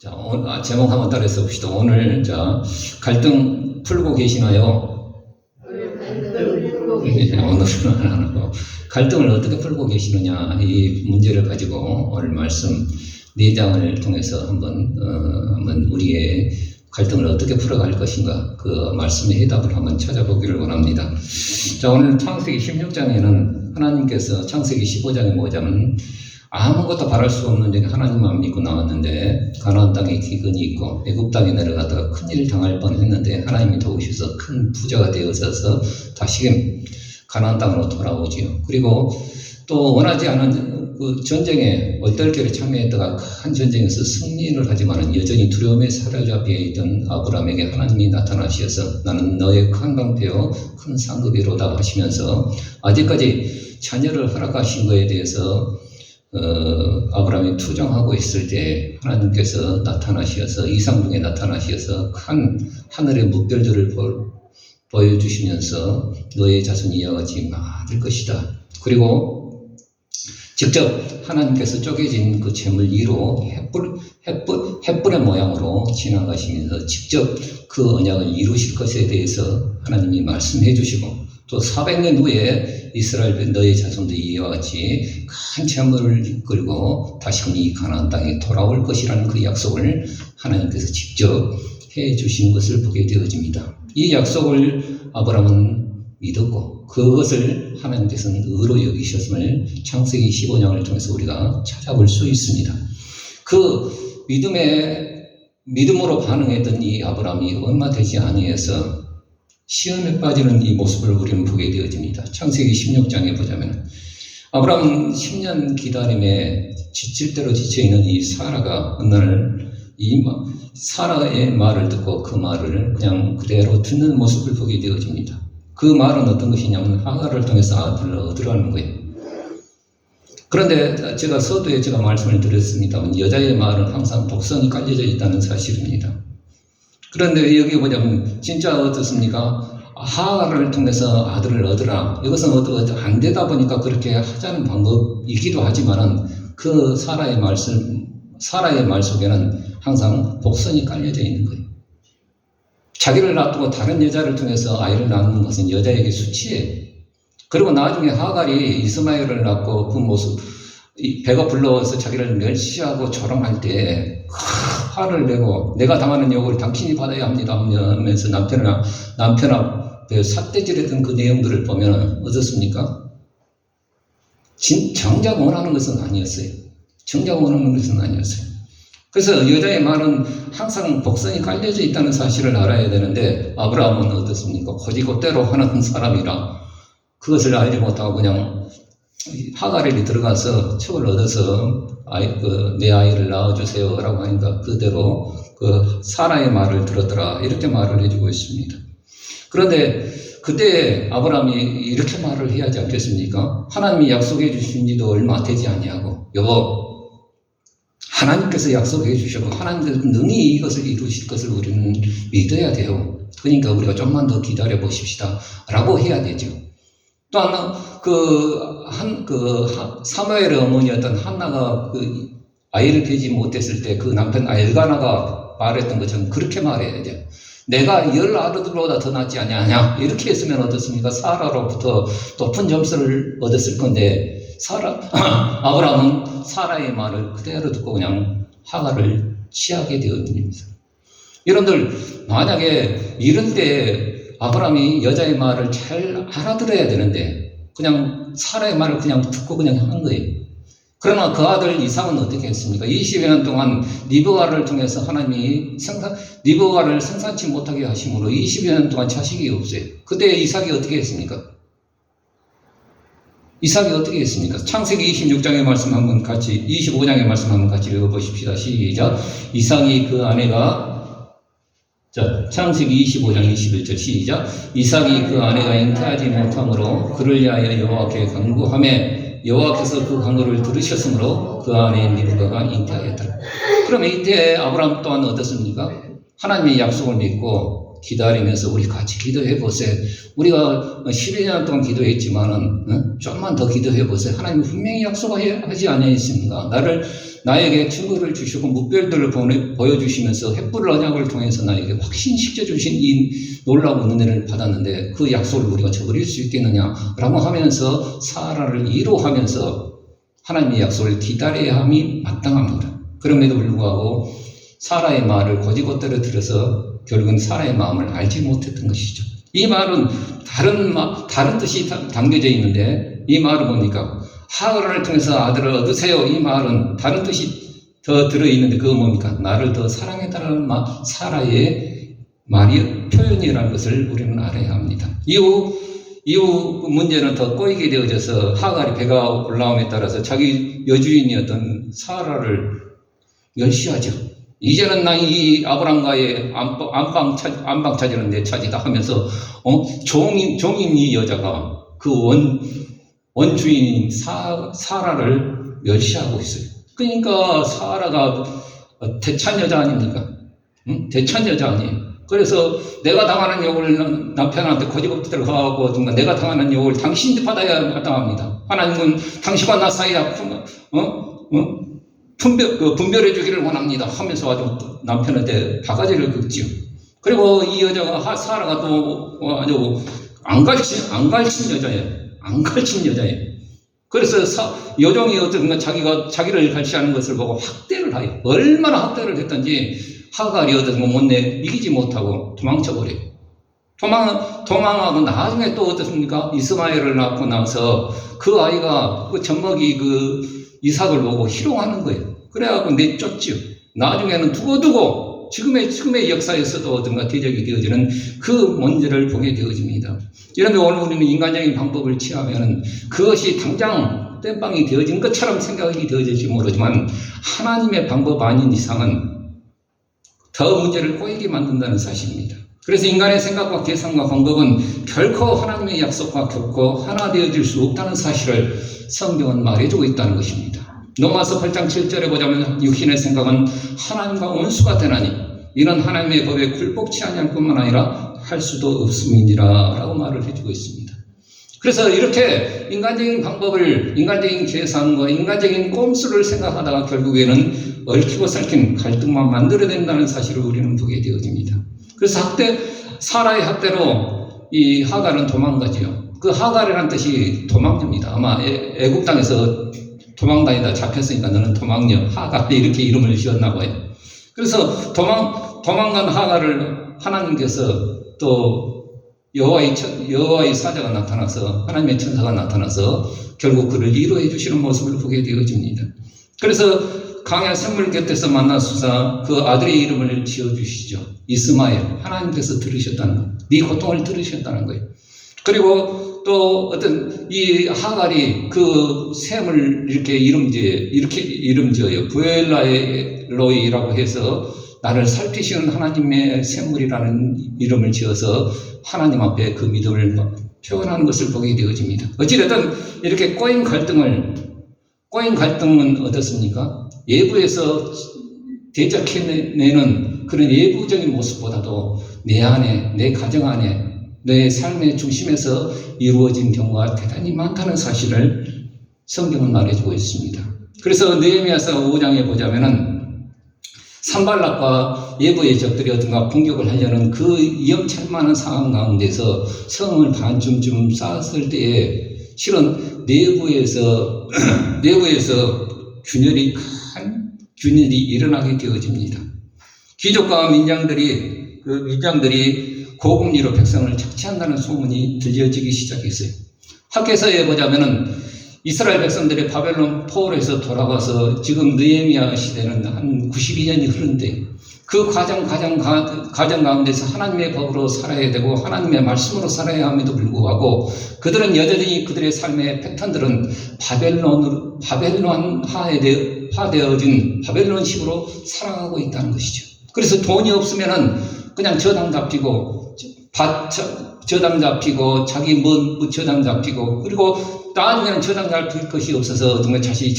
자, 오늘, 제목 한번 따라서 봅시다. 오늘, 자, 갈등 풀고 계시나요? 네, 오늘은 안 하고. 갈등을 어떻게 풀고 계시느냐, 이 문제를 가지고 오늘 말씀 4장을 통해서 한번 우리의 갈등을 어떻게 풀어갈 것인가, 그 말씀의 해답을 한번 찾아보기를 원합니다. 자, 오늘 창세기 16장에는 하나님께서 창세기 15장에 보자면 아무것도 바랄 수 없는 적이 하나님만 믿고 나왔는데 가나안 땅에 기근이 있고 애굽 땅에 내려가다가 큰일을 당할 뻔했는데 하나님이 도우셔서 큰 부자가 되어서 다시금 가나안 땅으로 돌아오지요. 그리고 또 원하지 않은 그 전쟁에 얼떨결에 참여했다가 큰 전쟁에서 승리를 하지만 여전히 두려움에 사로잡혀 있던 아브라함에게 하나님이 나타나셔서 나는 너의 큰 방패요 큰 상급이로다 하시면서 아직까지 자녀를 허락하신 것에 대해서 아브라함이 투정하고 있을 때 하나님께서 나타나셔서 이상 중에 나타나셔서 큰 하늘의 뭇별들을 보여주시면서 너의 자손이 이와 같이 많을 것이다. 그리고 직접 하나님께서 쪼개진 그 재물 위로 횃불의 모양으로 지나가시면서 직접 그 언약을 이루실 것에 대해서 하나님이 말씀해 주시고 또 400년 후에 이스라엘 너의 자손들이 이와 같이 큰 재물을 이끌고 다시금 이 가나안 땅에 돌아올 것이라는 그 약속을 하나님께서 직접 해 주시는 것을 보게 되어집니다. 이 약속을 아브라함은 믿었고 그것을 하나님께서는 의로 여기셨음을 창세기 15장을 통해서 우리가 찾아볼 수 있습니다. 그 믿음으로 반응했던 이 아브라함이 얼마 되지 아니해서 시험에 빠지는 이 모습을 우리는 보게 되어집니다. 창세기 16장에 보자면 아브라함은 10년 기다림에 지칠 대로 지쳐있는 이 사라가 어느 날 이 사라의 말을 듣고 그 말을 그냥 그대로 듣는 모습을 보게 되어집니다. 그 말은 어떤 것이냐면 하갈을 통해서 아들을 얻으라는 거예요. 그런데 제가 서두에 제가 말씀을 드렸습니다만 여자의 말은 항상 독성이 깔려져 있다는 사실입니다. 그런데 여기 보자면 진짜 어떻습니까? 하갈을 통해서 아들을 얻으라. 이것은 안 되다 보니까 그렇게 하자는 방법이기도 하지만은 그 사라의 말 속에는 항상 복선이 깔려져 있는 거예요. 자기를 놔두고 다른 여자를 통해서 아이를 낳는 것은 여자에게 수치예요. 그리고 나중에 하갈이 이스마엘을 낳고 그 모습, 배가 불러서 자기를 멸시하고 조롱할 때 화를 내고 내가 당하는 욕을 당신이 받아야 합니다 하면서 남편 앞에 삿대질했던 그 내용들을 보면 어떻습니까? 정작 원하는 것은 아니었어요. 그래서 여자의 말은 항상 복선이 깔려져 있다는 사실을 알아야 되는데 아브라함은 어떻습니까? 고지고대로 하는 사람이라 그것을 알지 못하고 그냥 하갈이 들어가서 첩을 얻어서 내 아이를 낳아주세요 라고 하니까 그대로 그 사라의 말을 들었더라 이렇게 말을 해주고 있습니다. 그런데 그때 아브라함이 이렇게 말을 해야 하지 않겠습니까? 하나님이 약속해 주신 지도 얼마 되지 아니하고 여보 하나님께서 약속해 주셨고 하나님께서 능히 이것을 이루실 것을 우리는 믿어야 돼요. 그러니까 우리가 좀만 더 기다려 보십시다 라고 해야 되죠. 또 하나 사무엘의 어머니였던 한나가 그 아이를 베지 못했을 때 그 남편 엘가나가 말했던 것처럼 그렇게 말해야 돼요. 내가 10 아들보다 더 낫지 아니하냐 이렇게 했으면 어떻습니까? 사라로부터 높은 점수를 얻었을 건데 아브라함은 사라의 말을 그대로 듣고 그냥 하갈을 취하게 되었습니다. 여러분들 만약에 이런 때 아브라함이 여자의 말을 잘 알아들어야 되는데 그냥 사라의 말을 그냥 듣고 그냥 한 거예요. 그러나 그 아들 이삭은 어떻게 했습니까? 20여 년 동안 리브가를 통해서 하나님이 리브가를 생산치 못하게 하심으로 20여 년 동안 자식이 없어요. 그때 이삭이 어떻게 했습니까? 창세기 26장의 말씀 한번 같이 25장의 말씀 한번 같이 읽어보십시다. 시작. 이삭이 그 아내가 창세기 25장 21절 시작. 이삭이 그 아내가 잉태하지 못함으로 그를 위하여 여호와께 간구하매 여호와께서 그 간구를 들으셨으므로 그 아내 리브가가 잉태하였더라. 그러면 이때 아브라함 또한 어떻습니까? 하나님의 약속을 믿고 기다리면서 우리 같이 기도해 보세요. 우리가 12년 동안 기도했지만은 좀만 더 기도해 보세요. 하나님 분명히 약속하지 않으셨습니까? 나에게 증거를 주시고 무별들을 보여주시면서 햇불 언약을 통해서 나에게 확신시켜 주신 이 놀라운 은혜를 받았는데 그 약속을 우리가 저버릴 수 있겠느냐라고 하면서 사라를 위로하면서 하나님의 약속을 기다려야 함이 마땅합니다. 그럼에도 불구하고 사라의 말을 거지것대로 들어서 결국은 사라의 마음을 알지 못했던 것이죠. 이 말은 다른 뜻이 담겨져 있는데 이 말을 보니까 하갈을 통해서 아들을 얻으세요. 이 말은 다른 뜻이 더 들어있는데 그거 뭡니까? 나를 더 사랑해달라는 사라의 말이 표현이라는 것을 우리는 알아야 합니다. 이후 문제는 더 꼬이게 되어져서 하갈이 배가 올라옴에 따라서 자기 여주인이었던 사라를 멸시하죠. 이제는 나 이 아브람과의 안방 차지는 내 차지다 하면서 종인 이 여자가 그 원주인인 사라를 멸시하고 있어요. 그러니까 사라가 대찬 여자 아닙니까? 응? 대찬 여자 아니에요. 그래서 내가 당하는 욕을 남편한테 거짓부터 하고 내가 당하는 욕을 당신이 받아야 마땅합니다. 하나님은 당신과 나 사이에 분별해 주기를 원합니다 하면서 아주 남편한테 바가지를 긁지요. 그리고 이 여자가 사라가 또 아주 안 갈친 여자예요. 그래서 여종이 어떤 자기를 갈취하는 것을 보고 학대를 하여 얼마나 학대를 했던지 하갈이 어떤 못내 이기지 못하고 도망쳐버려요. 도망하고 나중에 또 어떻습니까? 이스마엘을 낳고 나서 그 아이가 그 젖먹이 이삭을 보고 희롱하는 거예요. 그래갖고 내쫓지요. 나중에는 두고두고 지금의 역사에서도 어떤가 대적이 되어지는 그 문제를 보게 되어집니다. 이런데 오늘 우리는 인간적인 방법을 취하면 그것이 당장 땜빵이 되어진 것처럼 생각이 되어질지 모르지만 하나님의 방법 아닌 이상은 더 문제를 꼬이게 만든다는 사실입니다. 그래서 인간의 생각과 계산과 방법은 결코 하나님의 약속과 결코 하나 되어질 수 없다는 사실을 성경은 말해주고 있다는 것입니다. 로마서 8장 7절에 보자면 육신의 생각은 하나님과 원수가 되나니 이는 하나님의 법에 굴복치 아니할 뿐만 아니라 할 수도 없음이니라 라고 말을 해주고 있습니다. 그래서 이렇게 인간적인 방법을 인간적인 계산과 인간적인 꼼수를 생각하다가 결국에는 얽히고 설킨 갈등만 만들어낸다는 사실을 우리는 보게 되어집니다. 그래서 사라의 학대로 이 하갈은 도망가지요. 그 하갈이라는 뜻이 도망녀입니다. 아마 애국 땅에서 도망다니다 잡혔으니까 너는 도망녀 하갈 이렇게 이름을 지었나 봐요. 그래서 도망간 하갈을 하나님께서 또 여호와의 사자가 나타나서 하나님의 천사가 나타나서 결국 그를 위로해 주시는 모습을 보게 되어집니다. 그래서 강야 샘물 곁에서 만나수사 그 아들의 이름을 지어주시죠. 이스마엘. 하나님께서 들으셨다는 거예요. 네 고통을 들으셨다는 거예요. 그리고 또 어떤 이 하갈이 그 샘을 이렇게 이름지어요. 부엘라로이라고 해서 나를 살피시는 하나님의 샘물이라는 이름을 지어서 하나님 앞에 그 믿음을 표현하는 것을 보게 되어집니다. 어찌됐든 이렇게 꼬인 갈등은 어떻습니까? 외부에서 대적해내는 그런 외부적인 모습보다도 내 안에, 내 가정 안에, 내 삶의 중심에서 이루어진 경우가 대단히 많다는 사실을 성경은 말해주고 있습니다. 그래서 느헤미야서 5장에 보자면은 산발락과 예부의 적들이 어떤가 공격을 하려는 그 위험천만한 상황 가운데서 성을 반쯤 쌓았을 때에 실은 내부에서 균열이 일어나게 되어집니다. 귀족과 민장들이 고금리로 백성을 착취한다는 소문이 들려지기 시작했어요. 학개서에 보자면은 이스라엘 백성들이 바벨론 포로에서 돌아와서 지금 느헤미야 시대는 한 92년이 흐른데 그 과정 가운데서 하나님의 법으로 살아야 되고 하나님의 말씀으로 살아야 함에도 불구하고 그들은 여전히 그들의 삶의 패턴들은 바벨론화되어진 바벨론식으로 살아가고 있다는 것이죠. 그래서 돈이 없으면은 그냥 저당 잡히고 자기 저당 잡히고 그리고 나중에는 저당 잡힐 것이 없어서 정말 자기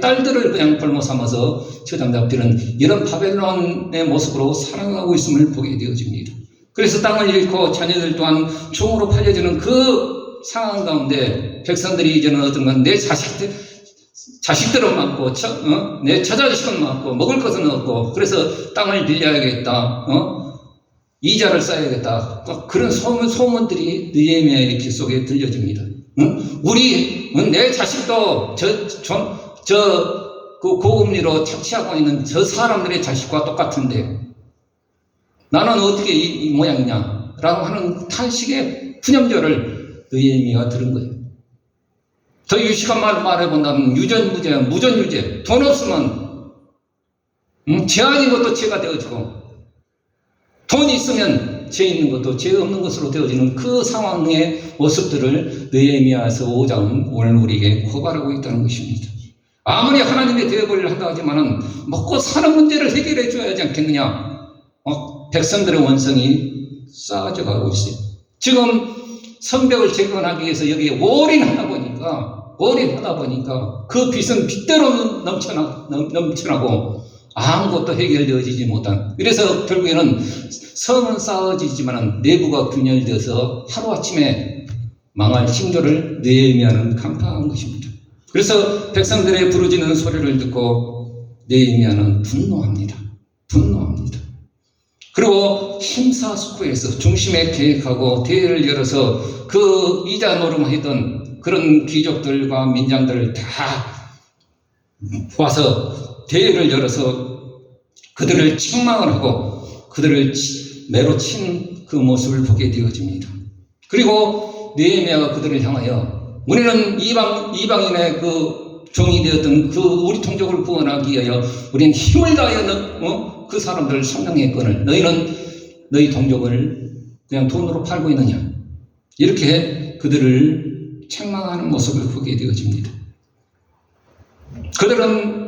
딸들을 그냥 볼모 삼아서 저당 잡히는 이런 바벨론의 모습으로 살아가고 있음을 보게 되어집니다. 그래서 땅을 잃고 자녀들 또한 종으로 팔려지는 그 상황 가운데 백성들이 이제는 어떤가 내 자식들은 많고 내 처자식은 많고 먹을 것은 없고 그래서 땅을 빌려야겠다. 이자를 쌓아야겠다. 그런 소문들이 느헤미야의 귀 속에 들려집니다. 내 자식도 그 고금리로 착취하고 있는 저 사람들의 자식과 똑같은데 나는 어떻게 이 모양이냐? 라고 하는 탄식의 푸념절을 느헤미야가 들은 거예요. 더 유식한 말을 말해본다면 유전무죄, 무전유죄. 돈 없으면 죄 아닌 것도 죄가 되어지고 돈이 있으면 죄 있는 것도 죄 없는 것으로 되어지는 그 상황의 모습들을 느헤미야서 5장은 오늘 우리에게 고발하고 있다는 것입니다. 아무리 하나님의 대접을 한다 하지만은 먹고 사는 문제를 해결해 줘야 하지 않겠느냐. 백성들의 원성이 쌓아져 가고 있어요. 지금 성벽을 재건하기 위해서 여기에 올인하다 보니까 그 빚은 빚대로 넘쳐나고 아무것도 해결되어지지 못한. 그래서 결국에는 성은 쌓아지지만 내부가 균열되어서 하루아침에 망할 징조를 느헤미야는 간파한 것입니다. 그래서 백성들의 부르짖는 소리를 듣고 느헤미야는 분노합니다. 그리고 심사숙고해서 중심에 계획하고 대회를 열어서 그 이자 노름하던 그런 귀족들과 민장들을 다 와서 대회를 열어서 그들을 책망을 하고 그들을 매로 친 그 모습을 보게 되어집니다. 그리고 느헤미야가 그들을 향하여 우리는 이방인의 그 종이 되었던 그 우리 통족을 구원하기 위하여 우리는 힘을 다하여 그 사람들을 성령했거늘 너희는 너희 동족을 그냥 돈으로 팔고 있느냐 이렇게 그들을 책망하는 모습을 보게 되어집니다. 그들은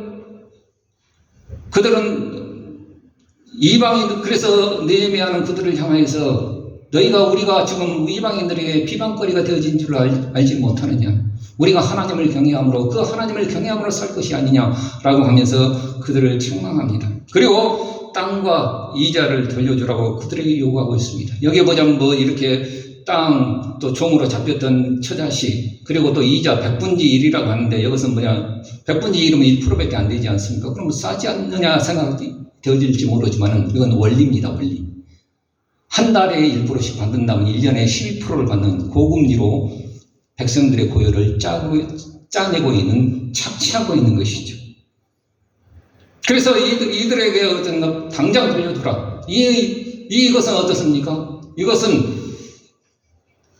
이방인 그래서 느헤미야는 그들을 향하여서 우리가 지금 이방인들에게 비방거리가 되어진 줄 알지 못하느냐 우리가 하나님을 경외함으로 그 하나님을 경외함으로 살 것이 아니냐라고 하면서 그들을 책망합니다. 그리고 땅과 이자를 돌려주라고 그들에게 요구하고 있습니다. 여기 보자면 이렇게 땅 또 종으로 잡혔던 처자식 그리고 또 이자 100분의 1이라고 하는데 이것은 100분의 1이면 1%밖에 안 되지 않습니까? 그럼 싸지 않느냐 생각이 되어질지 모르지만 이건 원리입니다. 원리. 한 달에 1%씩 받는다면 1년에 12%를 받는 고금리로 백성들의 고요를 짜내고 있는 착취하고 있는 것이죠. 그래서 이들에게 당장 돌려주라. 이것은 어떻습니까? 이것은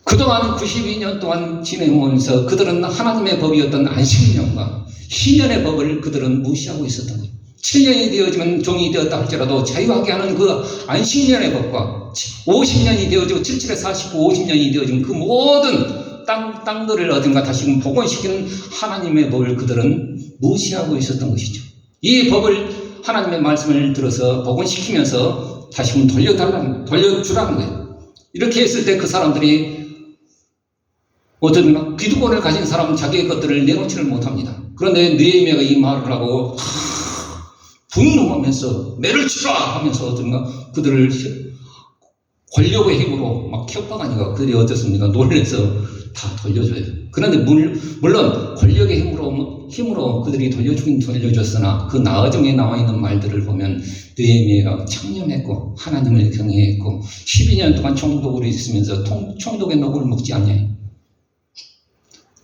그동안 92년 동안 지내오면서 그들은 하나님의 법이었던 안식년과 희년의 법을 그들은 무시하고 있었던 거예요. 7년이 되어지면 종이 되었다 할지라도 자유하게 하는 그 안식년의 법과 50년이 되어지고 77에 49, 50년이 되어지면 그 모든 땅들을 어딘가 다시금 복원시키는 하나님의 법을 그들은 무시하고 있었던 것이죠. 이 법을 하나님의 말씀을 들어서 복원시키면서 다시금 돌려주라는 거예요. 이렇게 했을 때 그 사람들이 어떤 기득권을 가진 사람은 자기의 것들을 내놓지를 못합니다. 그런데 느헤미야가 이 말을 하고 분노하면서 매를 치라 하면서 어떤가 그들을 권력의 힘으로 막 협박하니까 그들이 어떻습니까? 놀래서 다 돌려줘요. 그런데 물론 권력의 힘으로 그들이 돌려주긴 돌려줬으나 그 나아정에 나와 있는 말들을 보면 느헤미야가 청렴했고 하나님을 경외했고 12년 동안 총독으로 있으면서 총독의 녹을 먹지 않냐요.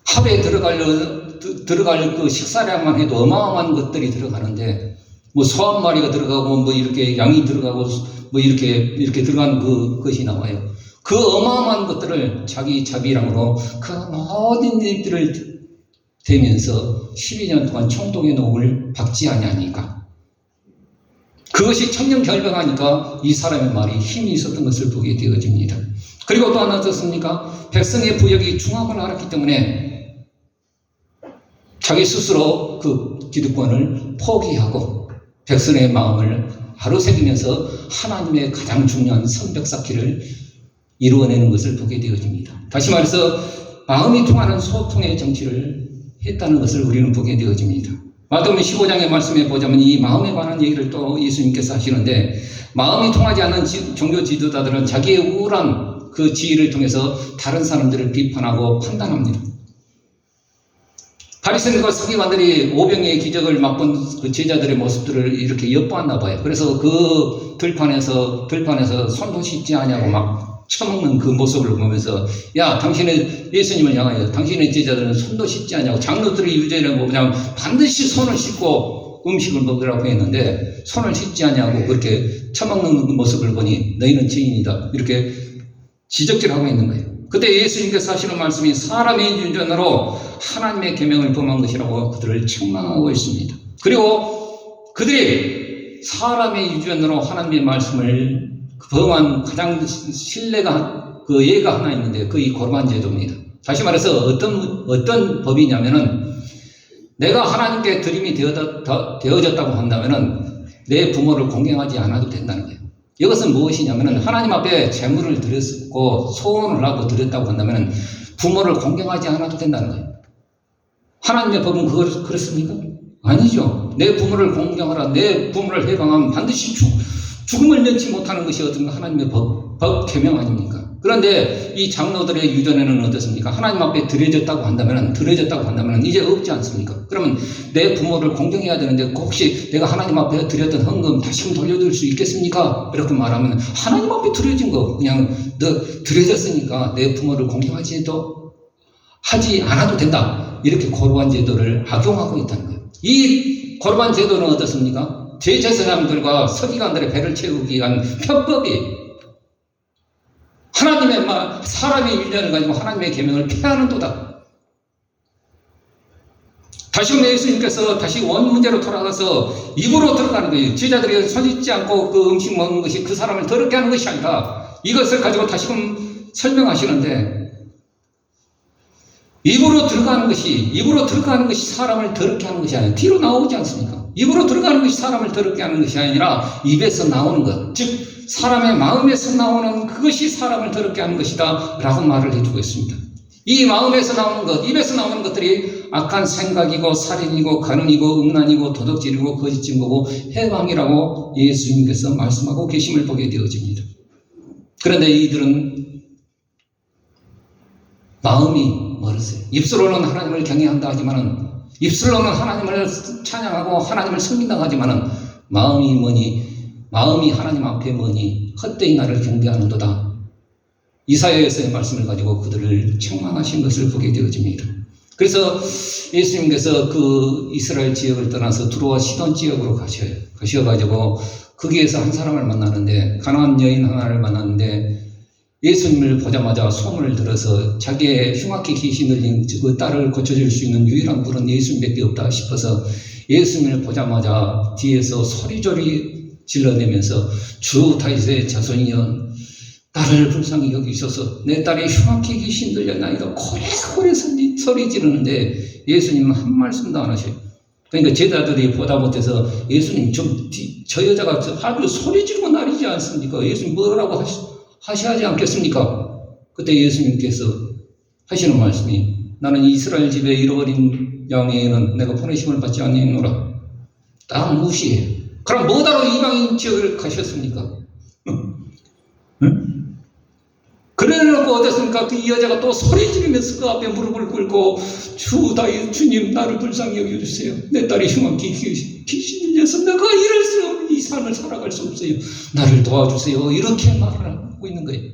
합에 들어갈 그 식사량만 해도 어마어마한 것들이 들어가는데 소 한 마리가 들어가고 이렇게 양이 들어가고 이렇게 들어간 것이 나와요. 그 어마어마한 것들을 자기 자비랑으로 그 모든 일들을 대면서 12년 동안 총독의 녹을 받지 아니하니까 그것이 청렴결백하니까 이 사람의 말이 힘이 있었던 것을 보게 되어집니다. 그리고 또 하나 어떻습니까? 백성의 부역이 중함을 알았기 때문에 자기 스스로 그 기득권을 포기하고 백성의 마음을 하루새기면서 하나님의 가장 중요한 성벽 쌓기를 이루어내는 것을 보게 되어집니다. 다시 말해서 마음이 통하는 소통의 정치를 했다는 것을 우리는 보게 되어집니다. 마태복음 15장의 말씀에 보자면 이 마음에 관한 얘기를 또 예수님께서 하시는데, 마음이 통하지 않는 종교 지도자들은 자기의 우울한 그 지혜를 통해서 다른 사람들을 비판하고 판단합니다. 바리새인과 서기관들이 오병이의 기적을 맛본 그 제자들의 모습들을 이렇게 엿보았나 봐요. 그래서 그 들판에서 손도 씻지 않냐고 막 처먹는 그 모습을 보면서, 야, 당신의 예수님을 향하여 당신의 제자들은 손도 씻지 않냐고, 장로들의 유죄라고 그냥 반드시 손을 씻고 음식을 먹으라고 했는데 손을 씻지 않냐고 그렇게 처먹는 모습을 보니 너희는 죄인이다, 이렇게 지적질하고 있는 거예요. 그때 예수님께서 하시는 말씀이 사람의 유전으로 하나님의 계명을 범한 것이라고 그들을 책망하고 있습니다. 그리고 그들이 사람의 유전으로 하나님의 말씀을 범한 가장 신뢰가 그 예가 하나 있는데, 그 이 고르반 제도입니다. 다시 말해서 어떤 법이냐면은, 내가 하나님께 드림이 되어졌다고 한다면은 내 부모를 공경하지 않아도 된다는 거예요. 이것은 무엇이냐면은, 하나님 앞에 제물을 드렸고 소원을 하고 드렸다고 한다면은 부모를 공경하지 않아도 된다는 거예요. 하나님의 법은 그렇습니까? 아니죠. 내 부모를 공경하라, 내 부모를 해방하면 반드시 죽음을 면치 못하는 것이 어떤 하나님의 법 계명 아닙니까? 그런데 이 장로들의 유전에는 어떻습니까? 하나님 앞에 드려졌다고 한다면 이제 없지 않습니까? 그러면 내 부모를 공경해야 되는데 혹시 내가 하나님 앞에 드렸던 헌금 다시금 돌려줄 수 있겠습니까? 이렇게 말하면, 하나님 앞에 드려진 거 그냥 너 드려졌으니까 내 부모를 공경하지도 하지 않아도 된다, 이렇게 고르반 제도를 악용하고 있다는 거예요. 이 고르반 제도는 어떻습니까? 대제사장들과 서기관들의 배를 채우기 위한 편법이, 하나님의 사람의 유전을 가지고 하나님의 계명을 폐하는 도다. 다시금 예수님께서 다시 원 문제로 돌아가서 입으로 들어가는 거예요. 제자들이 손 씻지 않고 그 음식 먹는 것이 그 사람을 더럽게 하는 것이 아니라, 이것을 가지고 다시금 설명하시는데, 입으로 들어가는 것이 사람을 더럽게 하는 것이 아니라, 뒤로 나오지 않습니까? 입으로 들어가는 것이 사람을 더럽게 하는 것이 아니라 입에서 나오는 것, 즉 사람의 마음에서 나오는 그것이 사람을 더럽게 하는 것이다 라고 말을 해주고 있습니다. 이 마음에서 나오는 것, 입에서 나오는 것들이 악한 생각이고 살인이고 간음이고 음란이고 도둑질이고 거짓 증거고 해방이라고 예수님께서 말씀하고 계심을 보게 되어집니다. 그런데 이들은 마음이 멀었어요. 입술로는 하나님을 경외한다 하지만은, 입술로는 하나님을 찬양하고 하나님을 섬긴다 하지만은 마음이 하나님 앞에 머니 헛되이 나를 경배하는도다. 이사야에서의 말씀을 가지고 그들을 책망하신 것을 보게 되어집니다. 그래서 예수님께서 그 이스라엘 지역을 떠나서 두로와 시돈 지역으로 가셔가지고 거기에서 한 사람을 만나는데, 가나안 여인 하나를 만났는데, 예수님을 보자마자 소문을 들어서 자기의 흉악히 귀신 들린 그 딸을 고쳐줄 수 있는 유일한 분은 예수님밖에 없다 싶어서 예수님을 보자마자 뒤에서 소리조리 질러내면서, 주 다윗의 자손이여 나를 불쌍히 여기셔서 내 딸이 흉악히 귀신 들렸나이다 고래고래 소리 지르는데 예수님은 한 말씀도 안 하셔요. 그러니까 제자들이 보다 못해서, 예수님 저 여자가 아주 소리 지르고 나리지 않습니까? 예수님 뭐라고 하셔야 하지 않겠습니까? 그때 예수님께서 하시는 말씀이, 나는 이스라엘 집에 잃어버린 양에는 내가 보내심을 받지 아니하노라. 딱 무시해요. 그럼 뭐다로 이방인 지역을 가셨습니까? 응? 그래놓고 어땠습니까? 그 여자가 또 소리 지르면서 그 앞에 무릎을 꿇고, 주 다윗 주님 나를 불쌍히 여겨주세요. 내 딸이 흉악히 귀신 들려서 내가 이럴 수 없는 이 삶을 살아갈 수 없어요. 나를 도와주세요. 이렇게 말을 하고 있는 거예요.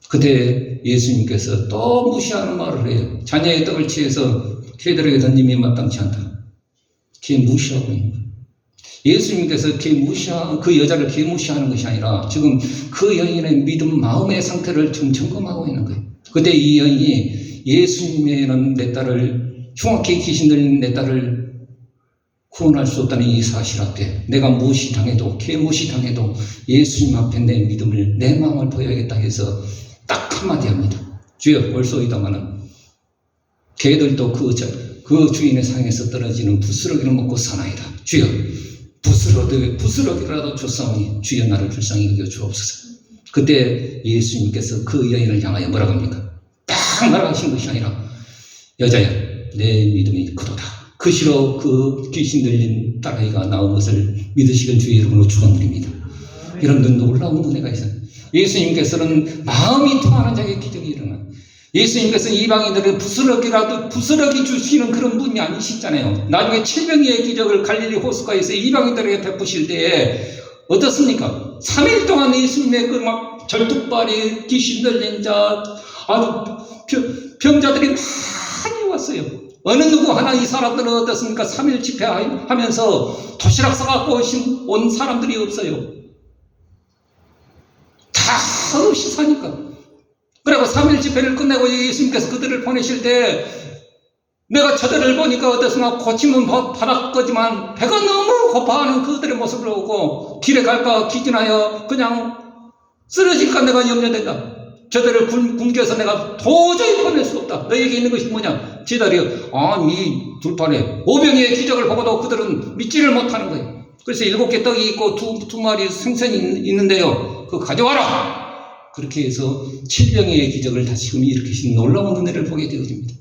그때 예수님께서 또 무시하는 말을 해요. 자녀의 떡을 취해서 개들에게 던짐이 마땅치 않다. 걔 무시하고 있는 거예요. 예수님께서 그 여자를 무시하는 것이 아니라 지금 그 여인의 믿음, 마음의 상태를 지금 점검하고 있는 거예요. 그때 이 여인이, 예수님에는 내 딸을, 흉악히 귀신 들린 내 딸을 구원할 수 없다는 이 사실 앞에 내가 무시당해도, 무시당해도 예수님 앞에 내 믿음을, 내 마음을 보여야겠다 해서 딱 한마디 합니다. 주여 올소이다마는 개들도 그 주인의 상에서 떨어지는 부스러기를 먹고 사나이다. 주여 부스러기라도 줬사오니 주여 나를 불쌍히 여겨 주옵소서. 그때 예수님께서 그 여인을 향하여 뭐라고 합니까? 딱 말하신 것이 아니라, 여자야 내 믿음이 크도다. 시로 그 귀신 들린 딸아이가 나온 것을 믿으시길 주의 이름으로 축원드립니다. 여러분들 놀라운 은혜가 있어요. 예수님께서는 마음이 통하는 자에게 기적이 일어나. 예수님께서는 이방인들을 부스러기 주시는 그런 분이 아니시잖아요. 나중에 700여의 기적을 갈릴리 호수가에서 이방인들에게 베푸실 때에 어떻습니까? 3일 동안 예수님의 그 막 절뚝발이 귀신 들린 자, 아주 병자들이 많이 왔어요. 어느 누구 하나 이 사람들은 어떻습니까? 3일 집회하면서 도시락 싸갖고 온 사람들이 없어요. 다 없이 사니까. 그리고 3일 집회를 끝내고 예수님께서 그들을 보내실 때 내가 저들을 보니까 어떻습니까? 고침은 받았거지만 배가 너무 고파하는 그들의 모습을 보고 길에 갈까 기진하여 그냥 쓰러질까 내가 염려된다. 저들을 굶겨서 내가 도저히 보낼 수 없다. 너에게 있는 것이 뭐냐? 지다리여. 이 둘판에 5병의 기적을 보고도 그들은 믿지를 못하는 거예요. 그래서 7개 떡이 있고 두 마리 생선이 있는데요. 그거 가져와라. 그렇게 해서 7병의 기적을 다시금 일으키신 놀라운 은혜를 보게 되어집니다.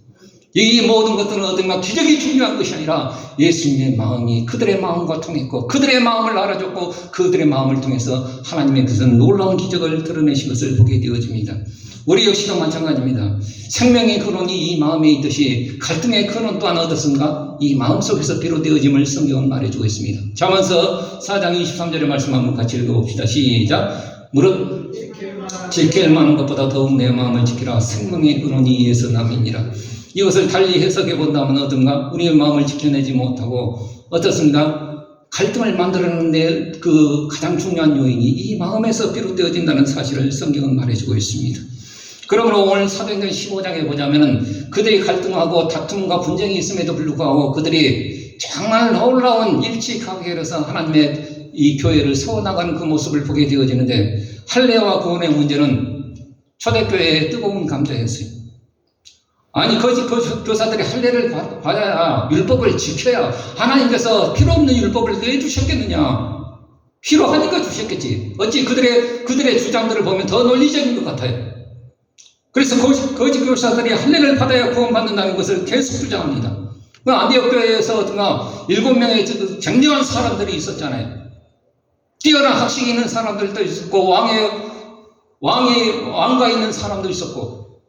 이 모든 것들은 어딘가 기적이 중요한 것이 아니라 예수님의 마음이 그들의 마음과 통했고 그들의 마음을 알아줬고 그들의 마음을 통해서 하나님의 그 놀라운 기적을 드러내신 것을 보게 되어집니다. 우리 역시도 마찬가지입니다. 생명의 근원이 이 마음에 있듯이 갈등의 근원 또한 어떻습니까? 이 마음속에서 비롯되어짐을 성경은 말해주고 있습니다. 잠언서 4장 23절의 말씀 한번 같이 읽어봅시다. 시작. 무릇 지킬 만한 것보다 더욱 내 마음을 지키라. 생명의 근원이 이에서 남이니라. 이것을 달리 해석해 본다면 어떤가? 우리의 마음을 지켜내지 못하고 어떻습니까? 갈등을 만들어내는 그 가장 중요한 요인이 이 마음에서 비롯되어진다는 사실을 성경은 말해주고 있습니다. 그러므로 오늘 사도행전 15장에 보자면은 그들이 갈등하고 다툼과 분쟁이 있음에도 불구하고 그들이 정말 놀라운 일치하게 해서 하나님의 이 교회를 세워나가는 그 모습을 보게 되어지는데 할례와 구원의 문제는 초대교회의 뜨거운 감자였어요. 아니 거짓 교사들이 할례를 받아야 율법을 지켜야 하나님께서 필요 없는 율법을 왜 주셨겠느냐? 필요하니까 주셨겠지. 어찌 그들의 주장들을 보면 더 논리적인 것 같아요. 그래서 거짓 교사들이 할례를 받아야 구원받는다는 것을 계속 주장합니다. 안디옥 교회에서 7명의 쟁쟁한 사람들이 있었잖아요. 뛰어난 학식이 있는 사람들도 있었고 왕가 있는 사람도 있었고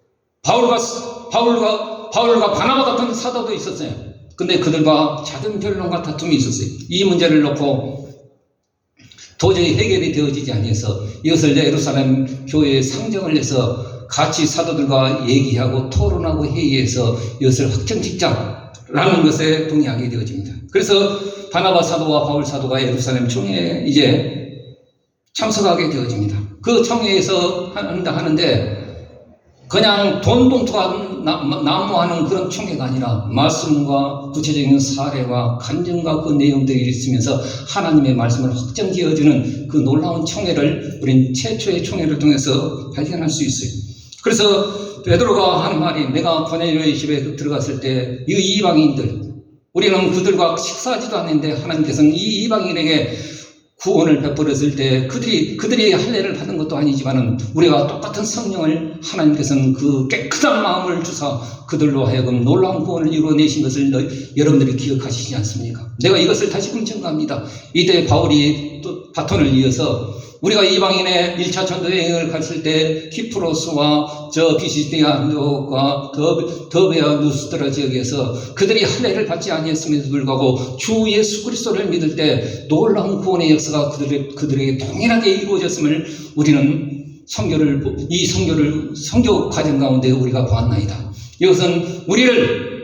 바울과 바나바 같은 사도도 있었어요. 근데 그들과 작은 변론과 다툼이 있었어요. 이 문제를 놓고 도저히 해결이 되어지지 아니해서 이것을 예루살렘 교회에 상정을 해서 같이 사도들과 얘기하고 토론하고 회의해서 이것을 확정짓자라는 것에 동의하게 되어집니다. 그래서 바나바 사도와 바울 사도가 예루살렘 총회에 이제 참석하게 되어집니다. 그 총회에서 하는데 그냥 돈 봉투가 난무하는 그런 총회가 아니라 말씀과 구체적인 사례와 간증과 그 내용들이 있으면서 하나님의 말씀을 확정지어주는 그 놀라운 총회를 우린 최초의 총회를 통해서 발견할 수 있어요. 그래서 베드로가 하는 말이 내가 고넬료의 집에 들어갔을 때 이 이방인들 우리는 그들과 식사하지도 않는데 하나님께서는 이 이방인에게 구원을 베풀었을 때 그들이 할례를 받은 것도 아니지만은 우리가 똑같은 성령을 하나님께서는 그 깨끗한 마음을 주사 그들로 하여금 놀라운 구원을 이루어내신 것을 여러분들이 기억하시지 않습니까? 내가 이것을 다시금 증거합니다. 이때 바울이 또 바톤을 이어서 우리가 이방인의 1차 전도 여행을 갔을 때 키프로스와 저 비시디아과 더베아 누스드라 지역에서 그들이 할례를 받지 아니했음에도 불구하고 주 예수 그리스도를 믿을 때 놀라운 구원의 역사가 그들에게 동일하게 이루어졌음을 우리는 선교 과정 가운데 우리가 보았나이다. 이것은 우리를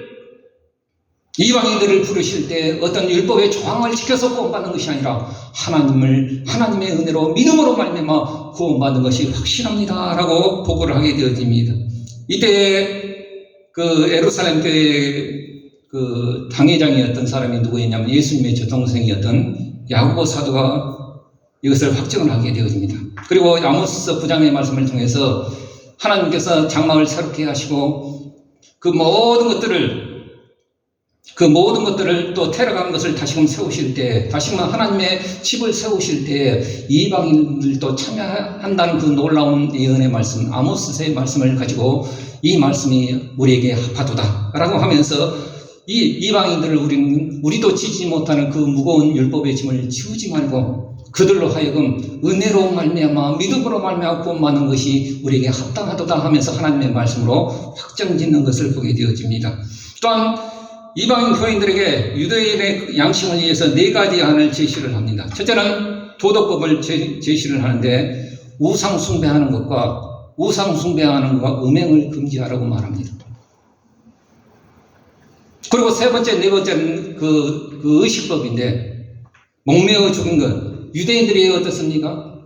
이방인들을 부르실 때 어떤 율법의 조항을 지켜서 구원받는 것이 아니라 하나님의 은혜로 믿음으로 말미암아 구원받는 것이 확실합니다라고 보고를 하게 되어집니다. 이때 그 예루살렘 교회 그 당회장이었던 사람이 누구였냐면 예수님의 조동생이었던 야고보 사도가 이것을 확정을 하게 되어집니다. 그리고 아모스 9장의 말씀을 통해서 하나님께서 장막을 새롭게 하시고 그 모든 것들을 또 테러간 것을 다시금 세우실 때, 다시금 하나님의 집을 세우실 때 이방인들도 참여한다는 그 놀라운 예언의 말씀, 아모스의 말씀을 가지고 이 말씀이 우리에게 합하도다 라고 하면서 이방인들을 우리도 지지 못하는 그 무거운 율법의 짐을 지우지 말고 그들로 하여금 은혜로 말미암아 믿음으로 말미암아 구원받는 것이 우리에게 합당하도다 하면서 하나님의 말씀으로 확정짓는 것을 보게 되어집니다. 또한 이방인 교인들에게 유대인의 양심을 위해서 4가지 안을 제시를 합니다. 첫째는 도덕법을 제시를 하는데 우상 숭배하는 것과 음행을 금지하라고 말합니다. 그리고 세 번째, 네 번째는 그 의식법인데 목매어 죽인 것. 유대인들이 어떻습니까?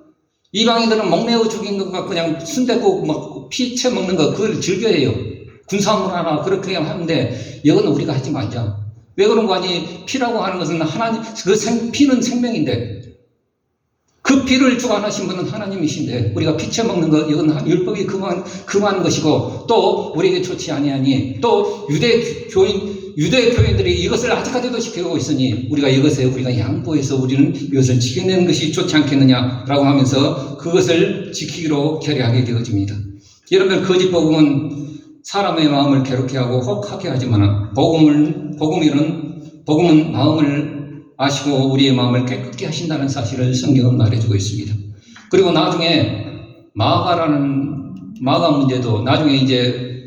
이방인들은 목매어 죽인 것과 그냥 순댓국 먹고 피채 먹는 거 그걸 즐겨해요. 군사물 하나 그렇게 하는데 이거는 우리가 하지 말자. 왜 그런 거 아니? 피라고 하는 것은 하나님, 피는 생명인데 그 피를 주관하신 분은 하나님이신데 우리가 피채 먹는 것 이건 율법이 금한 것이고 또 우리에게 좋지 아니하니 또 유대 교인들이 이것을 아직까지도 지키고 있으니 우리가 양보해서 우리는 이것을 지켜내는 것이 좋지 않겠느냐라고 하면서 그것을 지키기로 결의하게 되어집니다. 여러분 거짓복음은 사람의 마음을 괴롭게 하고 혹하게 하지만 복음은 마음을 아시고 우리의 마음을 깨끗게 하신다는 사실을 성경은 말해주고 있습니다. 그리고 나중에 마가 문제도 나중에 이제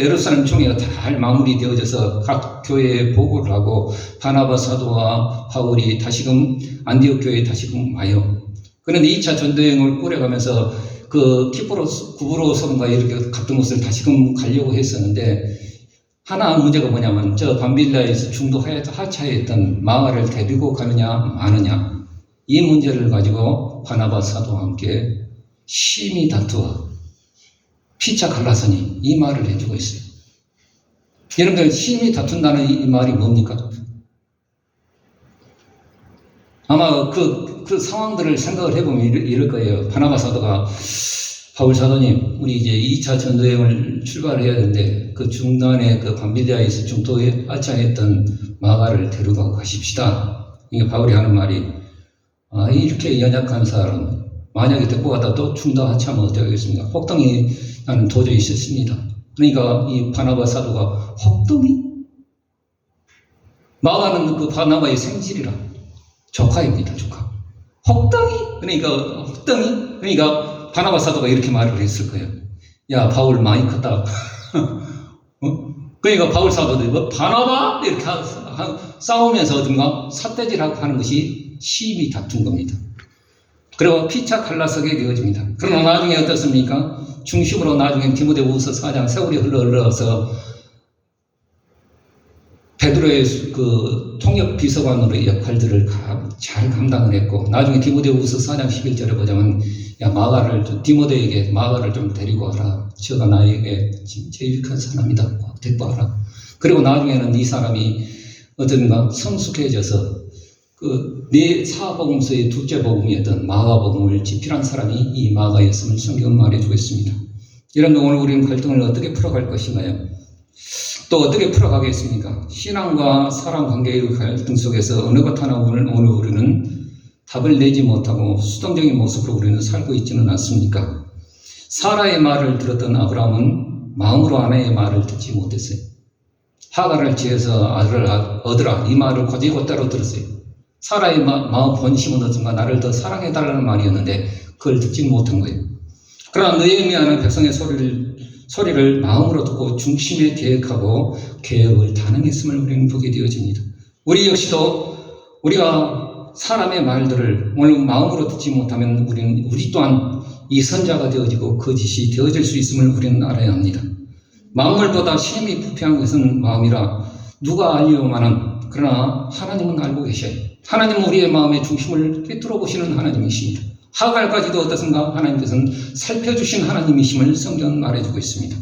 예루살렘 총회가 잘 마무리되어져서 각 교회에 보고를 하고 바나바 사도와 바울이 다시금 안디옥 교회에 다시금 와요. 그런데 2차 전도여행을 꾸려가면서 그 구브로섬과 이렇게 같은 곳을 다시금 가려고 했었는데 하나 문제가 뭐냐면 저 밤빌라에서 중도 하차에 있던 마가를 데리고 가느냐 마느냐 이 문제를 가지고 바나바 사도와 함께 심히 다투어 피차 갈라서니 이 말을 해주고 있어요. 여러분들 심히 다툰다는 이 말이 뭡니까? 아마 그 상황들을 생각을 해보면 이럴 거예요. 바나바 사도가 바울 사도님, 우리 이제 2차 전도여행을 출발해야 되는데 그 중간에 그 밤빌리아에서 중도에 하차했던 마가를 데려가고 가십시다. 이게 바울이 하는 말이 이렇게 연약한 사람 만약에 데리고 가다 또 중도 하차하면 어떻게 하겠습니까? 혹등이 나는 도저히 싫습니다. 그러니까 이 바나바 사도가 혹등이? 마가는 그 바나바의 생질이라 조카입니다. 조카. 혹등이? 그러니까 바나바 사도가 이렇게 말을 했을 거예요. 야, 바울 많이 컸다. 그러니까 바울 사도도 뭐 바나바? 이렇게 싸우면서 어딘가 삿대질하고 하는 것이 심히 다툰 겁니다. 그리고 피차 갈라서게 되어집니다. 그러나 나중에 어떻습니까? 중심으로 나중에 디모데후서 4장 세월이 흘러서 베드로의 그 통역 비서관으로의 역할들을 잘 감당을 했고 나중에 디모데후서 4장 11절에 보자면 야 디모데에게 마가를 좀 데리고 와라. 저가 나에게 제일 큰 사람이다. 데리고 와라. 그리고 나중에는 이 사람이 어떤가 성숙해져서 그 네 사복음서의 둘째 복음이었던 마가복음을 집필한 사람이 이 마가였음을 성경은 말해주고 있습니다. 여러분 오늘 우리는 갈등을 어떻게 풀어갈 것인가요? 또 어떻게 풀어가겠습니까? 신앙과 사람 관계의 갈등 속에서 어느 것 하나 오늘 우리는 답을 내지 못하고 수동적인 모습으로 우리는 살고 있지는 않습니까? 사라의 말을 들었던 아브라함은 마음으로 아내의 말을 듣지 못했어요. 하갈을 지어서 아들을 얻으라 이 말을 곧이곧대로 들었어요. 사라의 마음 본심은 어떤가 나를 더 사랑해달라는 말이었는데 그걸 듣지 못한 거예요. 그러나 느헤미야는 백성의 소리를 마음으로 듣고 중심에 계획하고 개혁을 단행했음을 우리는 보게 되어집니다. 우리 역시도 우리가 사람의 말들을 오늘 마음으로 듣지 못하면 우리 또한 이 선자가 되어지고 거짓이 되어질 수 있음을 우리는 알아야 합니다. 만물보다 심히 부패한 것은 마음이라 누가 알리오마는 그러나 하나님은 알고 계셔요. 하나님은 우리의 마음의 중심을 꿰뚫어 보시는 하나님이십니다. 하갈까지도 어떻습니까? 하나님께서는 살펴주신 하나님이심을 성경은 말해주고 있습니다.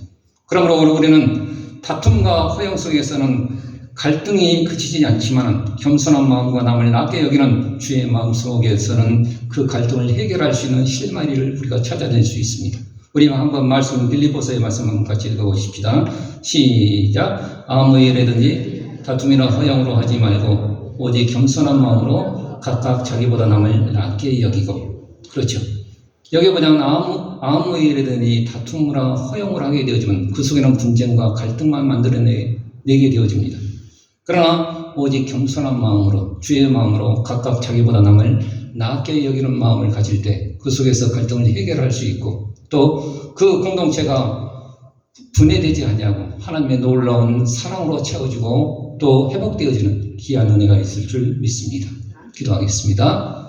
그러므로 오늘 우리는 다툼과 허영 속에서는 갈등이 그치지 않지만 겸손한 마음과 남을 낮게 여기는 주의 마음 속에서는 그 갈등을 해결할 수 있는 실마리를 우리가 찾아낼 수 있습니다. 우리가 한번 빌립보서의 말씀 한번 같이 읽어보십시다. 시작. 아무 일이든지 다툼이나 허영으로 하지 말고 오직 겸손한 마음으로 각각 자기보다 남을 낮게 여기고. 그렇죠. 여기 보자면 아무 일이든지 다툼이나 허영을 하게 되어지면 그 속에는 분쟁과 갈등만 만들어내게 되어집니다. 그러나 오직 겸손한 마음으로 주의 마음으로 각각 자기보다 남을 낮게 여기는 마음을 가질 때 그 속에서 갈등을 해결할 수 있고 또 그 공동체가 분해되지 아니하고 하나님의 놀라운 사랑으로 채워지고 또 회복되어지는 귀한 은혜가 있을 줄 믿습니다. 기도하겠습니다.